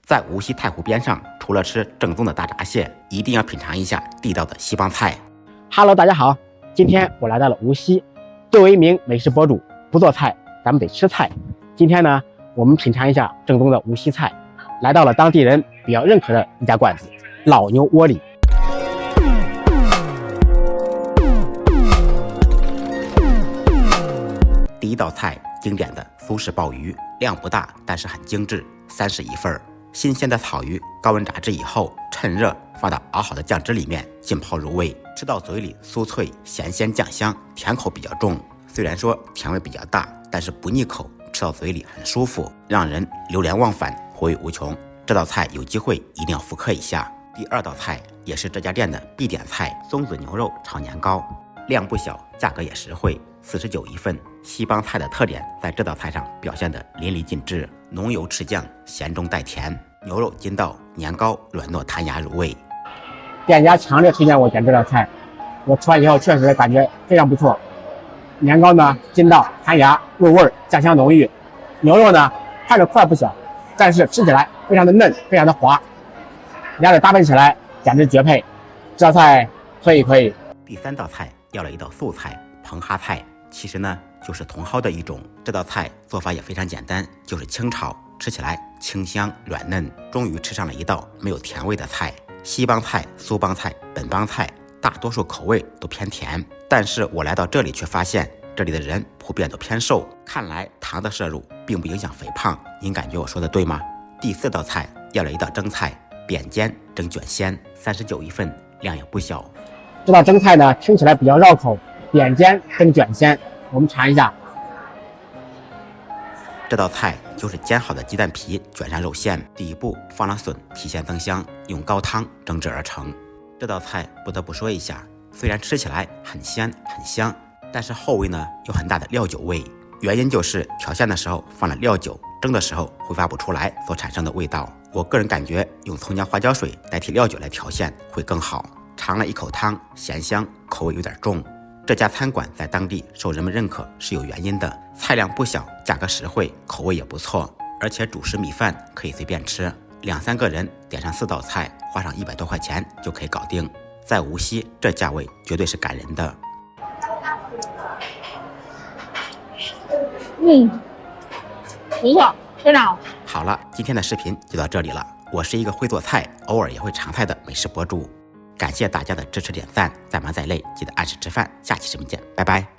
在无锡太湖边上，除了吃正宗的大闸蟹，一定要品尝一下地道的西帮菜。Hello， 大家好，今天我来到了无锡。作为一名美食博主，不做菜，咱们得吃菜。今天呢，我们品尝一下正宗的无锡菜，来到了当地人比较认可的一家馆子——老牛窝里。第一道菜，经典的苏式鲍鱼，量不大，但是很精致，30一份。新鲜的草鱼高温炸制以后，趁热放到熬好的酱汁里面浸泡入味，吃到嘴里酥脆咸鲜酱香，甜口比较重。虽然说甜味比较大，但是不腻口，吃到嘴里很舒服，让人流连忘返，回味无穷。这道菜有机会一定要复刻一下。第二道菜也是这家店的必点菜，松子牛肉炒年糕，量不小，价格也实惠，49一份。西帮菜的特点在这道菜上表现得淋漓尽致，浓油赤酱，咸中带甜，牛肉筋道，年糕软糯弹牙入味。店家强烈推荐我点这道菜，我吃完以后确实感觉非常不错。年糕呢筋道弹牙入味，酱香浓郁；牛肉呢看着块不小，但是吃起来非常的嫩，非常的滑，两者搭配起来简直绝配。这道菜可以。第三道菜要了一道素菜蓬哈菜，其实呢就是茼蒿的一种。这道菜做法也非常简单，就是清炒，吃起来清香软嫩。终于吃上了一道没有甜味的菜。西帮菜、苏帮菜、本帮菜大多数口味都偏甜，但是我来到这里却发现这里的人普遍都偏瘦，看来糖的摄入并不影响肥胖。您感觉我说的对吗？第四道菜要了一道蒸菜，扁尖蒸卷鲜，39一份，量也不小。这道蒸菜呢听起来比较绕口，扁尖蒸卷鲜，我们尝一下。这道菜就是煎好的鸡蛋皮卷上肉馅，底部放了笋提鲜增香，用高汤蒸制而成。这道菜不得不说一下，虽然吃起来很鲜很香，但是后味呢有很大的料酒味，原因就是调馅的时候放了料酒，蒸的时候挥发不出来所产生的味道。我个人感觉用葱姜花椒水代替料酒来调馅会更好。尝了一口汤，咸香，口味有点重。这家餐馆在当地受人们认可是有原因的，菜量不小，价格实惠，口味也不错，而且主食米饭可以随便吃，2-3个人点上4道菜，花上100多块钱就可以搞定。在无锡这价位绝对是感人的。不错，非常好。好了，今天的视频就到这里了。我是一个会做菜，偶尔也会尝菜的美食博主。感谢大家的支持点赞，再忙再累记得按时吃饭。下期视频见，拜拜。